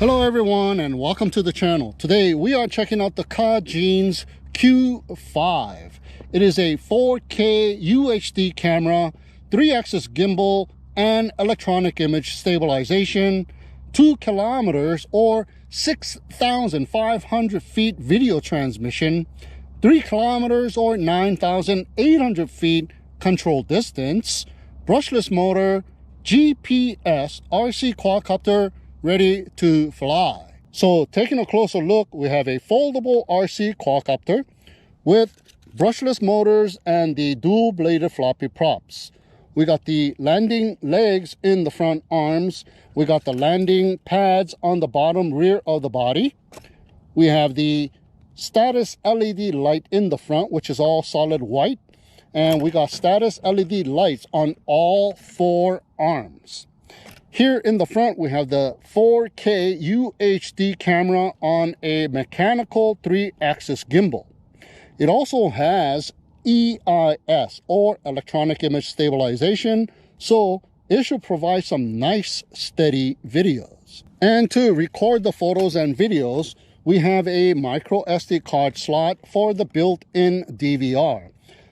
Hello everyone and welcome to the channel. Today we are checking out the Kageen Q5. It is a 4K UHD camera, 3-axis gimbal and electronic image stabilization, 2 kilometers or 6,500 feet video transmission, 3 kilometers or 9,800 feet control distance, brushless motor, GPS RC Quadcopter ready to fly. So taking a closer look, we have a foldable RC quadcopter with brushless motors and the dual bladed floppy props. We got the landing legs in the front arms. We got the landing pads on the bottom rear of the body. We have the status LED light in the front, which is all solid white. And we got status LED lights on all 4 arms. Here in the front, we have the 4K UHD camera on a mechanical 3-axis gimbal. It also has EIS, or electronic image stabilization, so it should provide some nice, steady videos. And to record the photos and videos, we have a micro SD card slot for the built-in DVR.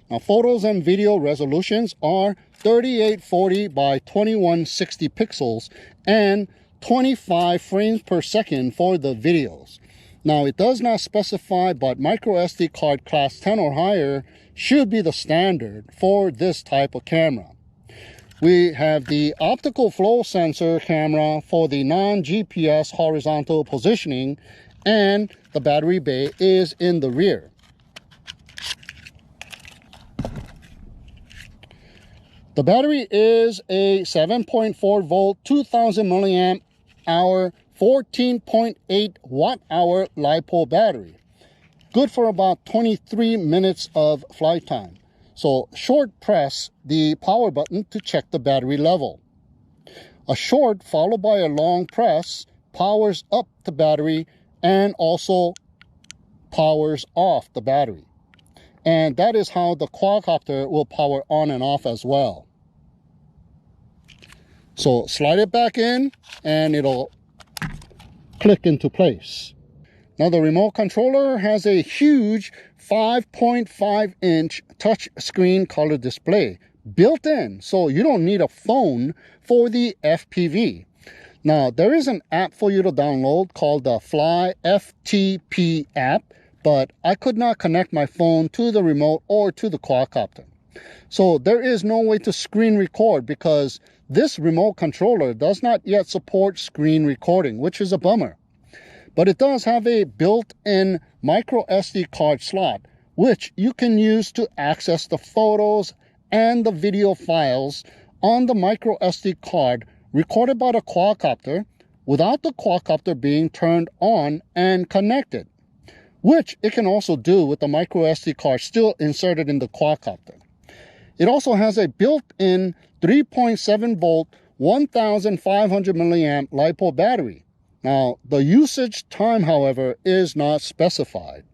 Now, photos and video resolutions are 3840 by 2160 pixels and 25 frames per second for the videos. Now, it does not specify, but micro SD card class 10 or higher should be the standard for this type of camera. We have the optical flow sensor camera for the non-GPS horizontal positioning, and the battery bay is in the rear. The battery is a 7.4 volt, 2000 milliamp hour, 14.8 watt hour LiPo battery. Good for about 23 minutes of flight time. So short press the power button to check the battery level. A short followed by a long press powers up the battery and also powers off the battery. And that is how the quadcopter will power on and off as well. So slide it back in and it'll click into place. Now the remote controller has a huge 5.5-inch touch screen color display built in, so you don't need a phone for the FPV. Now there is an app for you to download called the Fly FTP app, but I could not connect my phone to the remote or to the quadcopter. So there is no way to screen record because this remote controller does not yet support screen recording, which is a bummer. But it does have a built-in micro SD card slot, which you can use to access the photos and the video files on the micro SD card recorded by the quadcopter without the quadcopter being turned on and connected, which it can also do with the micro SD card still inserted in the quadcopter. It also has a built-in 3.7 volt, 1,500 milliamp LiPo battery. Now, the usage time, however, is not specified.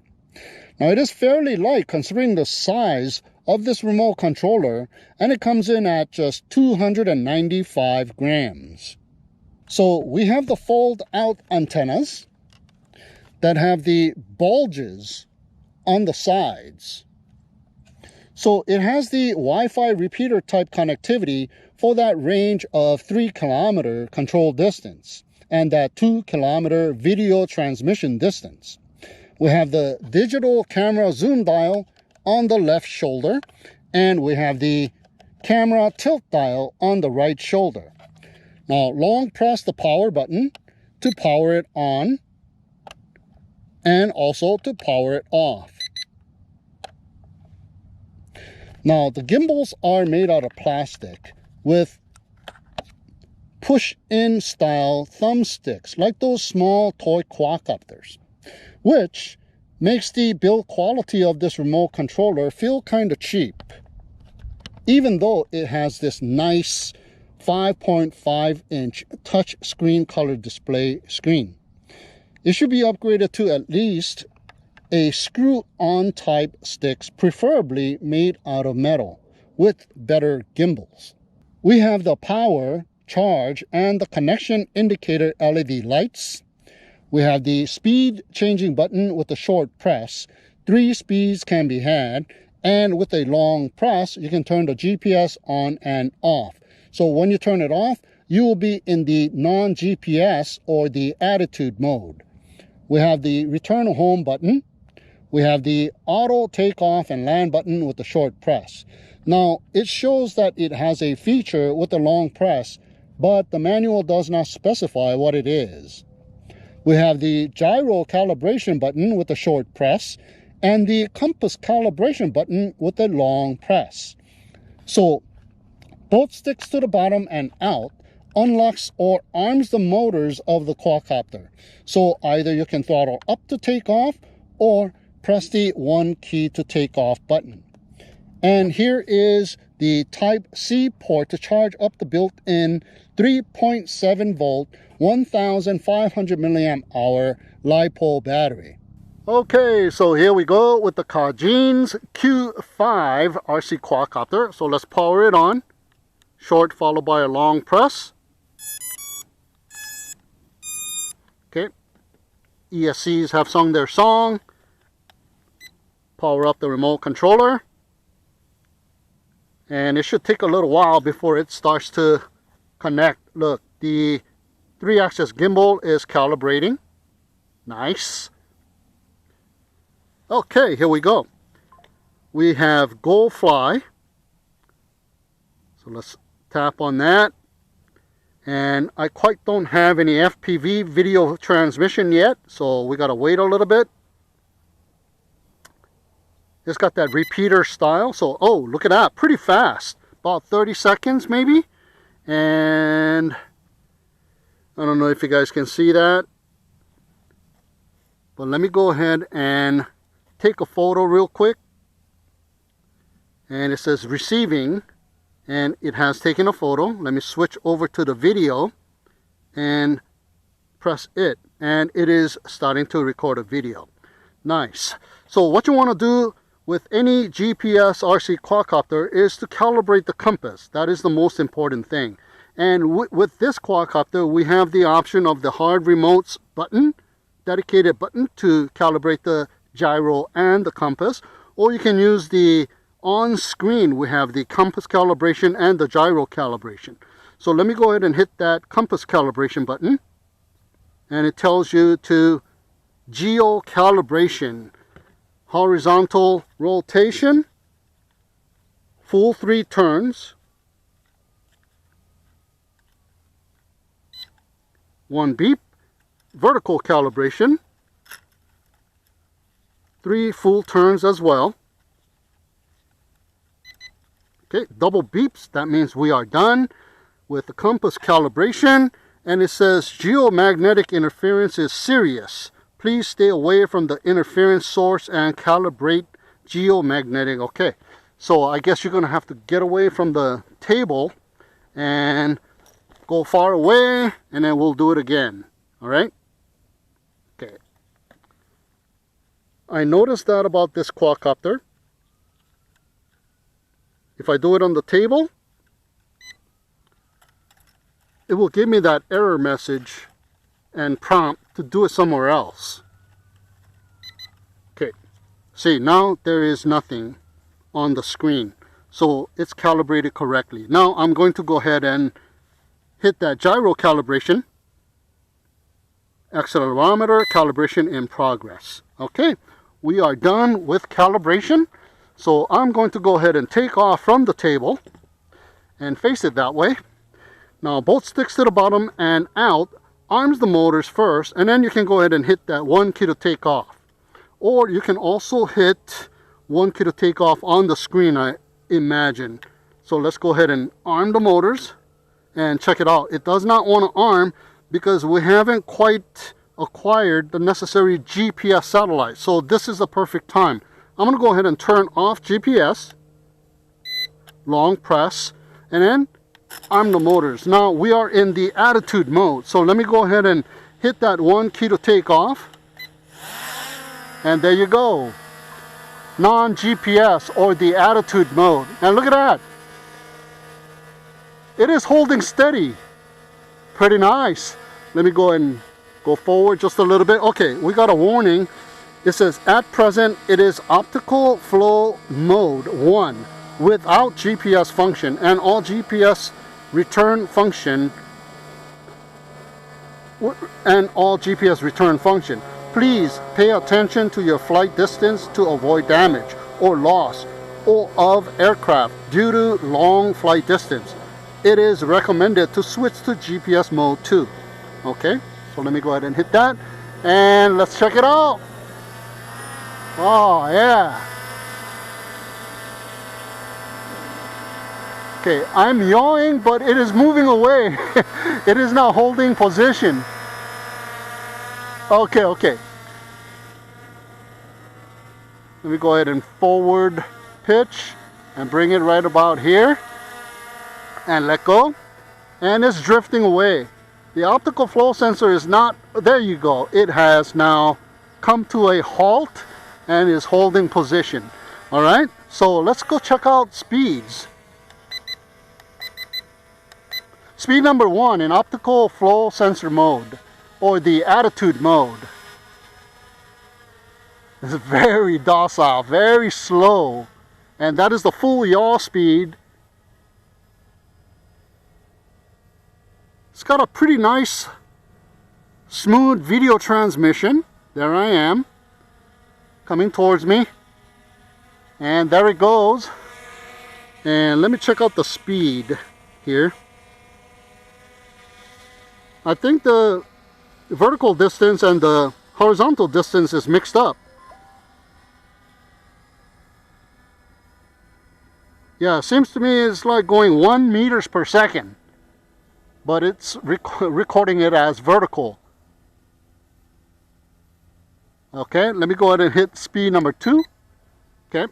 Now, it is fairly light considering the size of this remote controller, and it comes in at just 295 grams. So we have the fold-out antennas that have the bulges on the sides. So it has the Wi-Fi repeater type connectivity for that range of 3 kilometer control distance and that 2 kilometer video transmission distance. We have the digital camera zoom dial on the left shoulder, and we have the camera tilt dial on the right shoulder. Now long press the power button to power it on and also to power it off. Now, the gimbals are made out of plastic with push-in style thumbsticks, like those small toy quadcopters, which makes the build quality of this remote controller feel kind of cheap, even though it has this nice 5.5-inch touch screen color display screen. It should be upgraded to at least a screw-on type sticks, preferably made out of metal, with better gimbals. We have the power, charge, and the connection indicator LED lights. We have the speed changing button with a short press. 3 speeds can be had, and with a long press, you can turn the GPS on and off. So when you turn it off, you will be in the non-GPS or the attitude mode. We have the return home button. We have the auto takeoff and land button with the short press. Now, it shows that it has a feature with a long press, but the manual does not specify what it is. We have the gyro calibration button with a short press and the compass calibration button with a long press. So both sticks to the bottom and out unlocks or arms the motors of the quadcopter. So either you can throttle up to take off or press the 1 key to take off button. And here is the Type C port to charge up the built-in 3.7 volt 1500 milliamp hour LiPo battery. Okay, so here we go with the Kageen Q5 RC Quadcopter. So let's power it on. Short followed by a long press. Okay, ESCs have sung their song. Power up the remote controller. And it should take a little while before it starts to connect. Look, the 3-axis gimbal is calibrating. Nice. Okay, here we go. We have Go Fly. So let's tap on that. And I quite don't have any FPV video transmission yet, so we gotta wait a little bit. It's got that repeater style, so oh, look at that, pretty fast. About 30 seconds maybe. And I don't know if you guys can see that, but let me go ahead and take a photo real quick. And it says receiving, and it has taken a photo. Let me switch over to the video and press it, and it is starting to record a video. Nice. So what you want to do with any GPS RC quadcopter is to calibrate the compass. That is the most important thing. And with this quadcopter, we have the option of the hard remotes button, dedicated button to calibrate the gyro and the compass, or you can use the on screen. We have the compass calibration and the gyro calibration. So let me go ahead and hit that compass calibration button, and it tells you to geo calibration, horizontal rotation, full 3 turns, 1 beep, vertical calibration, 3 full turns as well. Okay, double beeps, that means we are done with the compass calibration, and it says geomagnetic interference is serious. Please stay away from the interference source and calibrate geomagnetic. Okay, so I guess you're gonna have to get away from the table and go far away, and then we'll do it again. All right. Okay. I noticed that about this quadcopter. If I do it on the table, it will give me that error message and prompt to do it somewhere else. Okay, see, now there is nothing on the screen, so it's calibrated correctly. Now I'm going to go ahead and hit that gyro calibration. Accelerometer calibration in progress. Okay, we are done with calibration. So I'm going to go ahead and take off from the table and face it that way. Now both sticks to the bottom and out arms the motors first, and then you can go ahead and hit that 1 key to take off. Or you can also hit 1 key to take off on the screen, I imagine. So let's go ahead and arm the motors and check it out. It does not want to arm because we haven't quite acquired the necessary GPS satellite. So this is the perfect time. I'm going to go ahead and turn off GPS, long press, and then arm the motors. Now we are in the attitude mode, so let me go ahead and hit that 1 key to take off, and there you go, non-GPS or the attitude mode. And look at that, it is holding steady, pretty nice. Let me go and Go forward just a little bit. Okay, we got a warning. It says, at present, it is optical flow mode 1 without GPS function, and all GPS return function Please pay attention to your flight distance to avoid damage or loss of aircraft due to long flight distance. It is recommended to switch to GPS mode 2. Okay, so let me go ahead and hit that, and let's check it out. Oh yeah. Okay, I'm yawing, but it is moving away. It is now holding position. Okay. Let me go ahead and forward pitch and bring it right about here and let go. And it's drifting away. The optical flow sensor is not, there you go. It has now come to a halt and is holding position. All right, so let's go check out speeds. Speed number 1 in optical flow sensor mode, or the attitude mode. It's very docile, very slow, and that is the full yaw speed. It's got a pretty nice smooth video transmission. There I am, coming towards me, and there it goes. And let me check out the speed here. I think the vertical distance and the horizontal distance is mixed up. Yeah, seems to me it's like going 1 meters per second, but it's recording it as vertical. Okay, let me go ahead and hit speed number 2. Okay.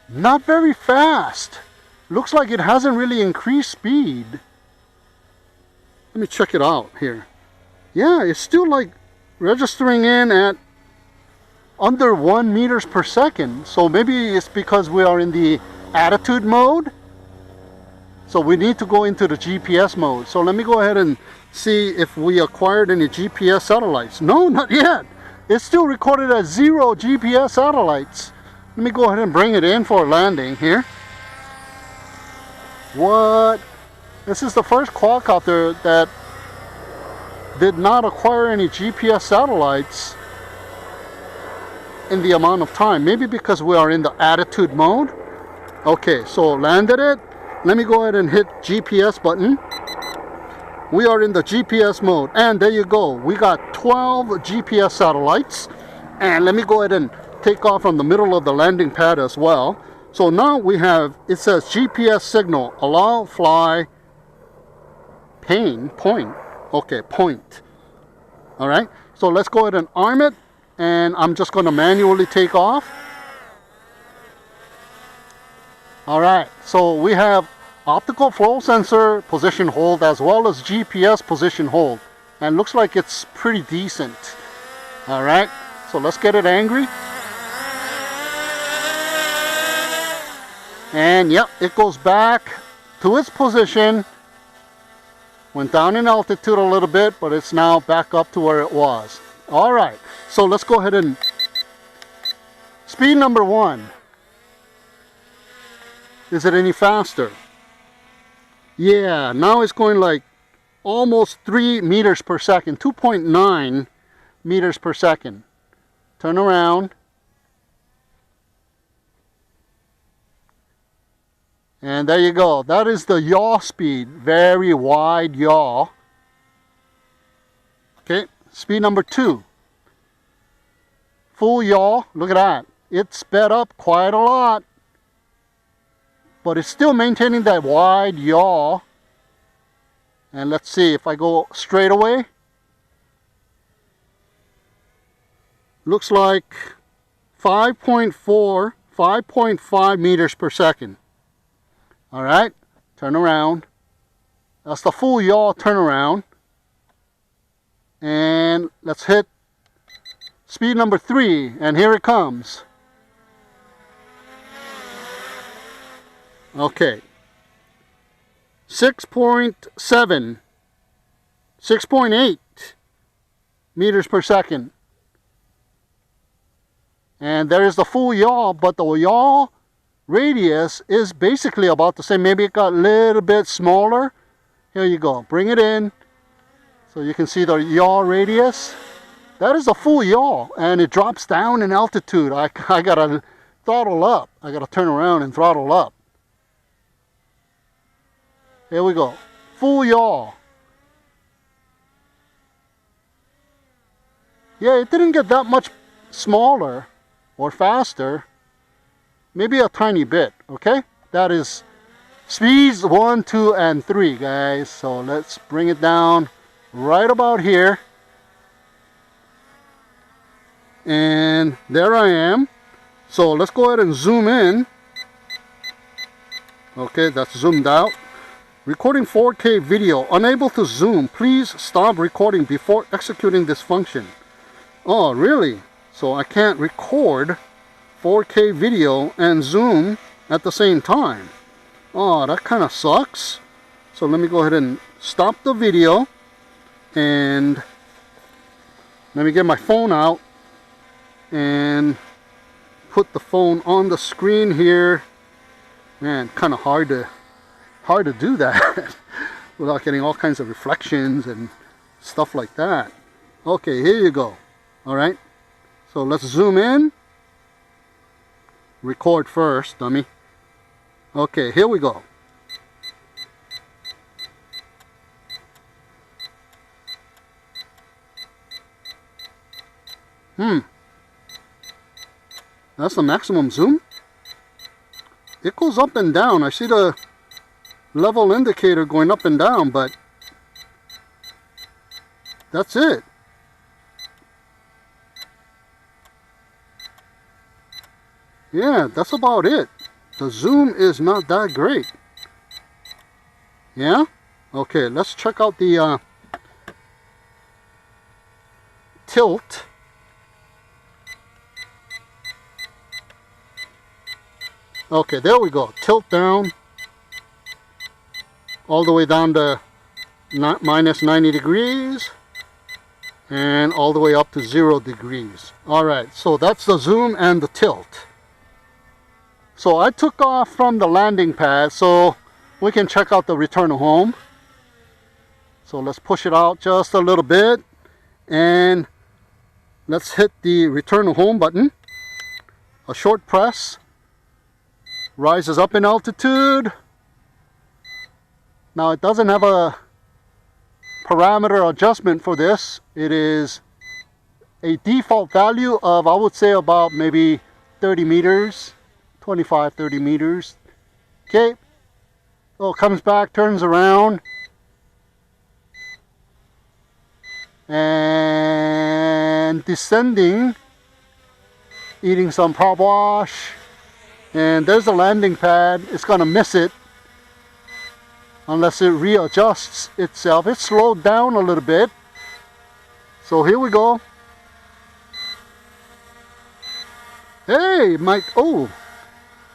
Not very fast. Looks like it hasn't really increased speed. Let me check it out here. Yeah, it's still like registering in at under 1 meters per second. So maybe it's because we are in the attitude mode. So we need to go into the GPS mode. So let me go ahead and see if we acquired any GPS satellites. No, not yet. It's still recorded as 0 GPS satellites. Let me go ahead and bring it in for landing here. What? This is the first quadcopter that did not acquire any GPS satellites in the amount of time. Maybe because we are in the attitude mode. Okay, so landed it. Let me go ahead and hit GPS button. We are in the GPS mode, and there you go. We got 12 GPS satellites. And let me go ahead and take off from the middle of the landing pad as well. So now we have, it says GPS signal, allow fly, point. Okay, point. All right, so let's go ahead and arm it, and I'm just going to manually take off. All right, so we have optical flow sensor position hold as well as GPS position hold, and looks like it's pretty decent. All right, so let's get it angry. And yep, it goes back to its position. Went down in altitude a little bit, but it's now back up to where it was. All right, so let's go ahead and speed number 1. Is it any faster? Yeah, now it's going like almost 3 meters per second, 2.9 meters per second. Turn around. And there you go. That is the yaw speed. Very wide yaw. Okay, speed number 2. Full yaw. Look at that. It sped up quite a lot. But it's still maintaining that wide yaw. And let's see if I go straight away. Looks like 5.5 meters per second. All right, turn around. That's the full yaw turnaround. And let's hit speed number 3, and here it comes. Okay. 6.7, 6.8 meters per second. And there is the full yaw, but the yaw radius is basically about the same. Maybe it got a little bit smaller. Here you go. Bring it in so you can see the yaw radius. That is a full yaw, and it drops down in altitude. I gotta throttle up. I gotta turn around and throttle up. Here we go. Full yaw. Yeah, it didn't get that much smaller or faster. Maybe a tiny bit, okay? That is speeds 1, 2, and 3, guys. So let's bring it down right about here. And there I am. So let's go ahead and zoom in. Okay, that's zoomed out. Recording 4K video. Unable to zoom. Please stop recording before executing this function. Oh, really? So I can't record 4K video and zoom at the same time. Oh, that kind of sucks. So let me go ahead and stop the video and let me get my phone out and put the phone on the screen here. Man, kind of hard to do that without getting all kinds of reflections and stuff like that. Okay, here you go. All right, so let's zoom in. Record first, dummy. Okay, here we go. That's the maximum zoom. It goes up and down. I see the level indicator going up and down, but that's it. Yeah, that's about it. The zoom is not that great. Yeah? Okay, let's check out the tilt. Okay, there we go. Tilt down. All the way down to minus 90 degrees. And all the way up to 0 degrees. Alright, so that's the zoom and the tilt. So I took off from the landing pad so we can check out the return home. So let's push it out just a little bit and let's hit the return home button. A short press rises up in altitude. Now it doesn't have a parameter adjustment for this. It is a default value of, I would say, about maybe 30 meters. 25, 30 meters. Okay. So it comes back, turns around. And descending. Eating some prop wash. And there's the landing pad. It's going to miss it. Unless it readjusts itself. It slowed down a little bit. So here we go. Hey, Mike. Oh.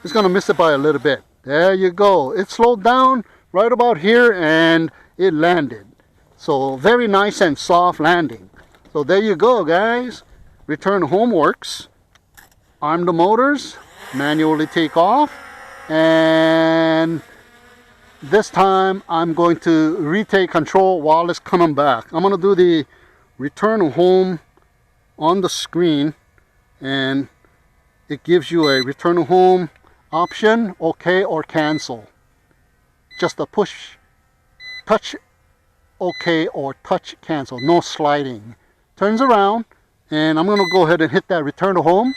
It's going to miss it by a little bit. There you go. It slowed down right about here and it landed. So very nice and soft landing. So there you go, guys. Return home works. Arm the motors. Manually take off. And this time I'm going to retake control while it's coming back. I'm going to do the return home on the screen. And it gives you a return home option, OK or cancel. Just a push, touch OK or touch cancel. No sliding. Turns around and I'm going to go ahead and hit that return to home.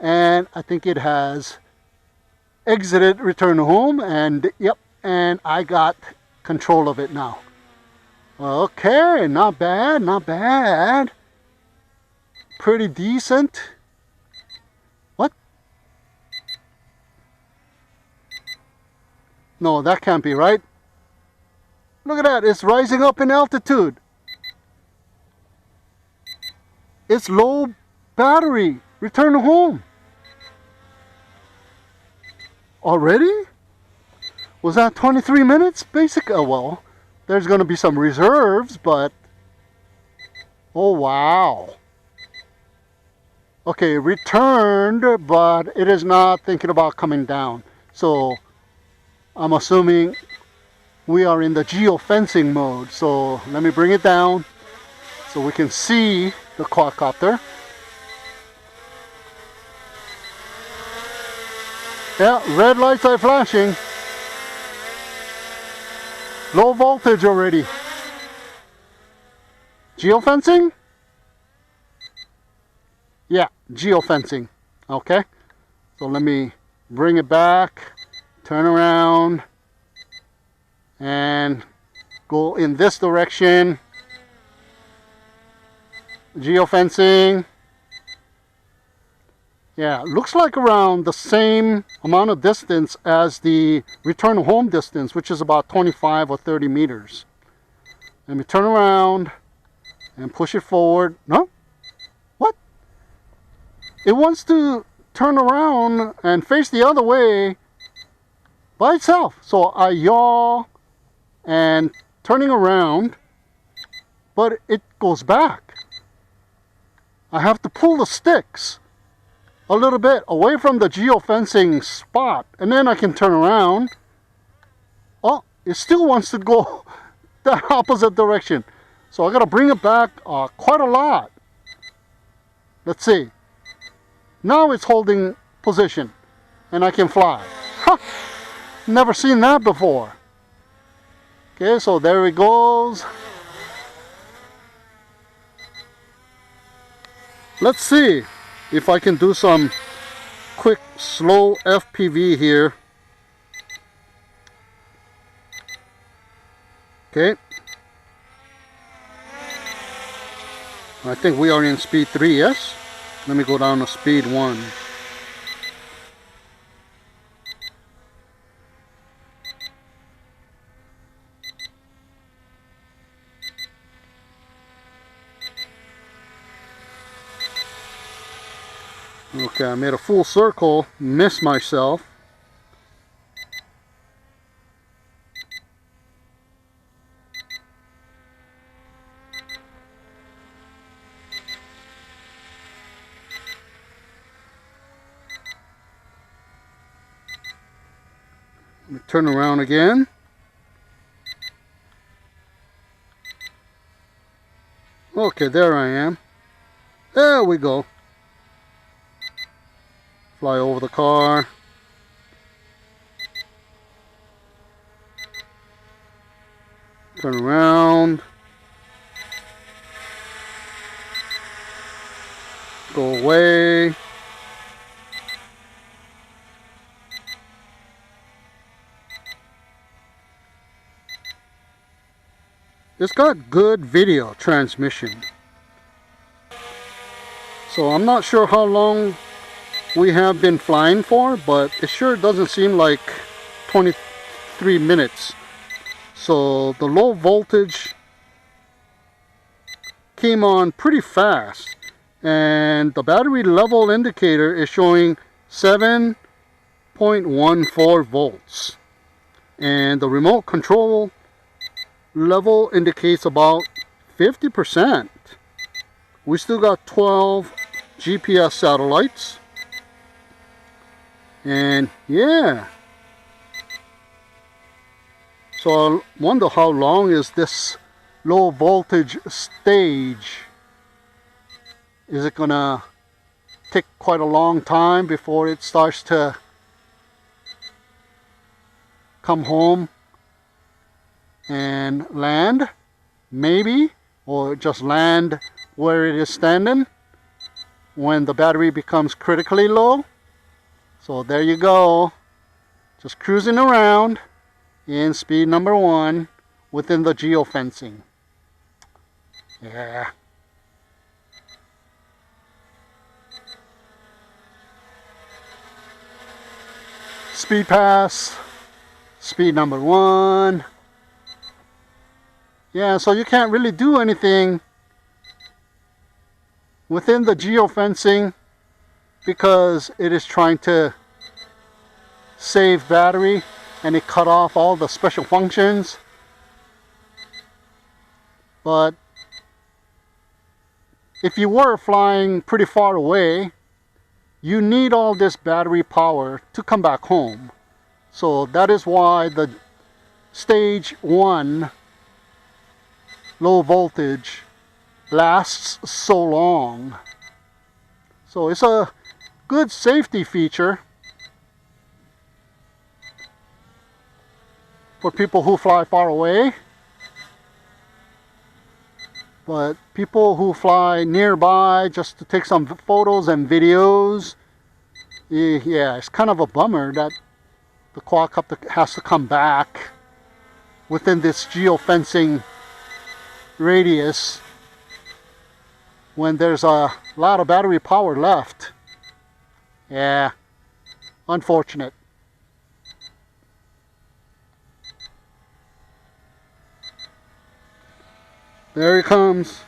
And I think it has exited return to home, and yep, and I got control of it now. Okay, not bad, not bad. Pretty decent. What? No, that can't be right. Look at that, it's rising up in altitude. It's low battery. Return home. Already? Was that 23 minutes? Basic, well, there's going to be some reserves, but oh wow. Okay, returned, but it is not thinking about coming down. So I'm assuming we are in the geofencing mode. So let me bring it down so we can see the quadcopter. Yeah, red lights are flashing. Low voltage already. Geofencing? Yeah, geofencing. Okay. So let me bring it back, turn around, and go in this direction. Geofencing. Yeah, looks like around the same amount of distance as the return home distance, which is about 25 or 30 meters. Let me turn around and push it forward. No? What? It wants to turn around and face the other way by itself. So I yaw and turning around, but it goes back. I have to pull the sticks a little bit away from the geofencing spot, and then I can turn around. Oh, it still wants to go the opposite direction. So I got to bring it back quite a lot. Let's see. Now it's holding position and I can fly. Huh, never seen that before. Okay, so there it goes. Let's see if I can do some quick slow FPV here. Okay. I think we are in speed 3, yes? Let me go down to speed 1. Okay, I made a full circle, missed myself. Let me turn around again. Okay, there I am. There we go. Fly over the car. Turn around. Go away. It's got good video transmission. So I'm not sure how long we have been flying for, but it sure doesn't seem like 23 minutes. So the low voltage came on pretty fast, and the battery level indicator is showing 7.14 volts, and the remote control level indicates about 50%. We still got 12 GPS satellites. And yeah, so I wonder how long is this low voltage stage. Is it gonna take quite a long time before it starts to come home and land? Maybe, or just land where it is standing when the battery becomes critically low. So there you go, just cruising around in speed number 1 within the geofencing. Yeah. Speed pass, speed number 1. Yeah, so you can't really do anything within the geofencing because it is trying to save battery. and it cut off all the special functions. But if you were flying pretty far away, you need all this battery power to come back home. So that is why the stage 1 low voltage lasts so long. So it's a good safety feature for people who fly far away. But people who fly nearby just to take some photos and videos, yeah, it's kind of a bummer that the quadcopter has to come back within this geofencing radius when there's a lot of battery power left. Yeah, unfortunate. There he comes.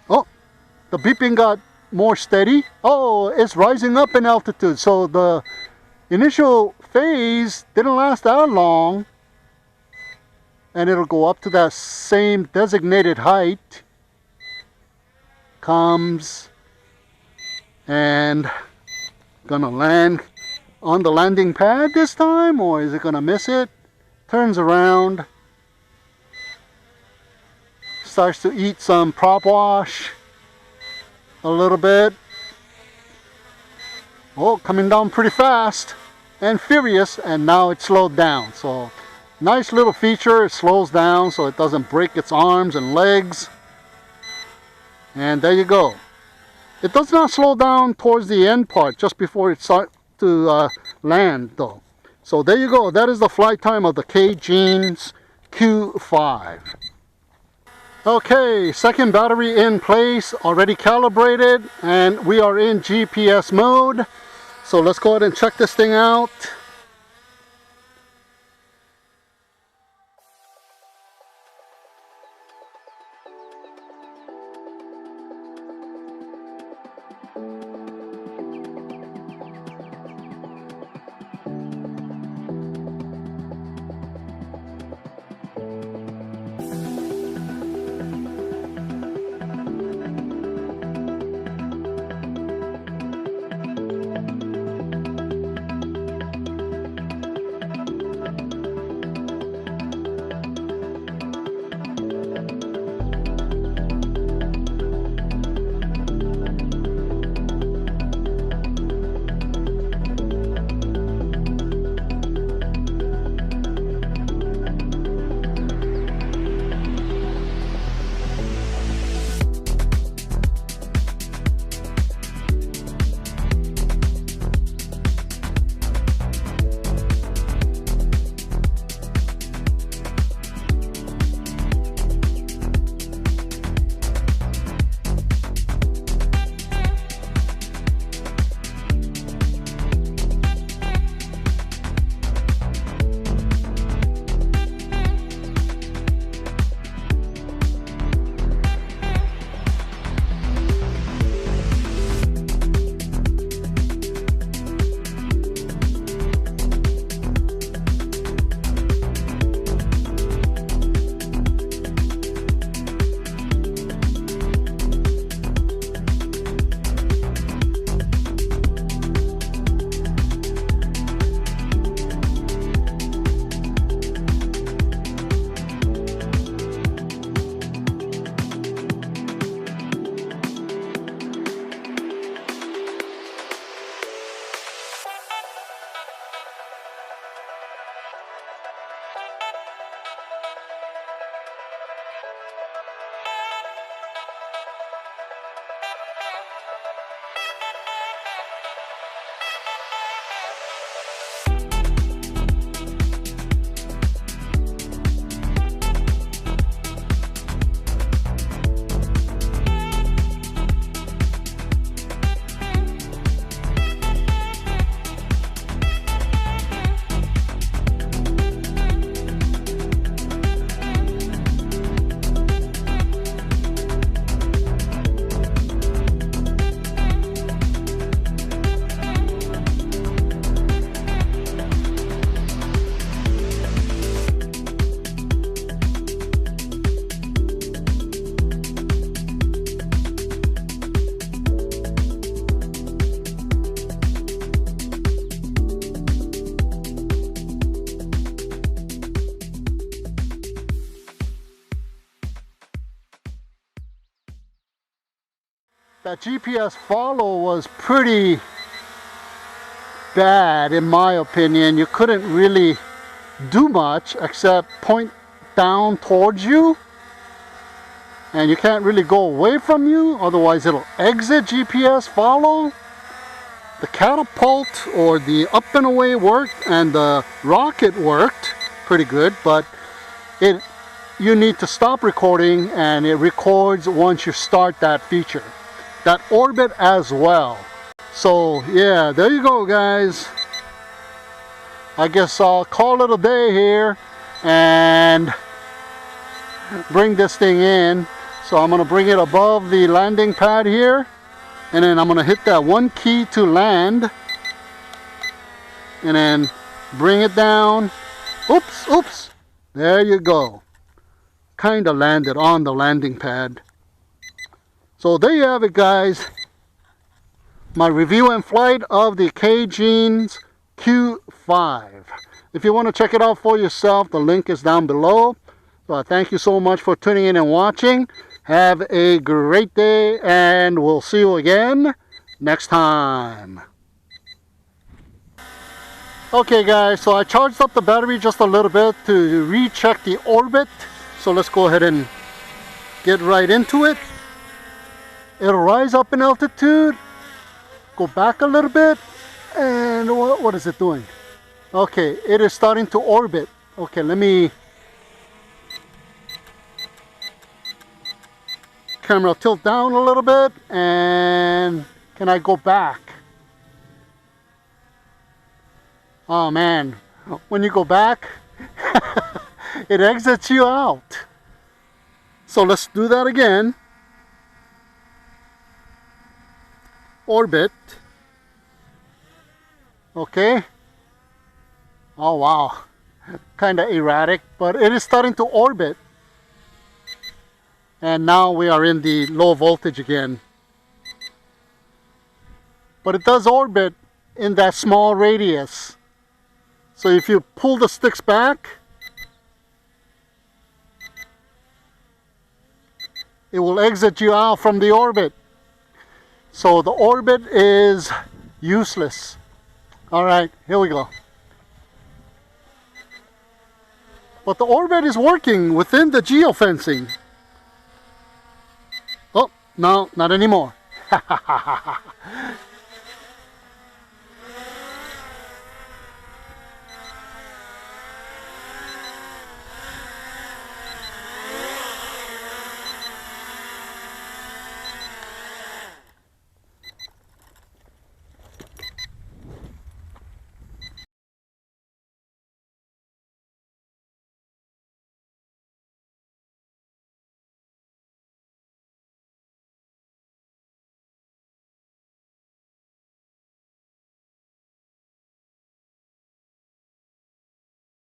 Oh, the beeping got more steady. Oh, it's rising up in altitude. So the initial phase didn't last that long. And it'll go up to that same designated height. Comes and gonna land on the landing pad this time, or is it gonna miss it? Turns around. Starts to eat some prop wash a little bit. Oh, coming down pretty fast and furious, and now it slowed down. So nice little feature. It slows down so it doesn't break its arms and legs. And there you go. It does not slow down towards the end part, just before it starts to land though. So there you go. That is the flight time of the Kageen Q5. Okay, second battery in place, already calibrated, and we are in GPS mode. So let's go ahead and check this thing out. that GPS follow was pretty bad in my opinion. You couldn't really do much except point down towards you, and you can't really go away from you, otherwise it'll exit GPS follow. The catapult or the up and away worked, and the rocket worked pretty good, but you need to stop recording, and it records once you start that feature. That orbit as well. So yeah, there you go guys. I guess I'll call it a day here and bring this thing in. So I'm going to bring it above the landing pad here, and then I'm going to hit that one key to land, and then bring it down. Oops, there you go. Kind of landed on the landing pad. So there you have it guys, my review and flight of the Kageen Q5. If you want to check it out for yourself, the link is down below. So thank you so much for tuning in and watching. Have a great day, and we'll see you again next time. Okay guys, so I charged up the battery just a little bit to recheck the orbit. So let's go ahead and get right into it. It'll rise up in altitude, go back a little bit, and what is it doing? Okay, it is starting to orbit. Okay, let me camera tilt down a little bit, and can I go back? Oh man, when you go back, it exits you out. So let's do that again. Orbit. Okay. Oh wow, kind of erratic, but it is starting to orbit. And now we are in the low voltage again. But it does orbit in that small radius. So if you pull the sticks back, it will exit you out from the orbit. So the orbit is useless. All right, here we go. But the orbit is working within the geofencing. Oh, no, not anymore.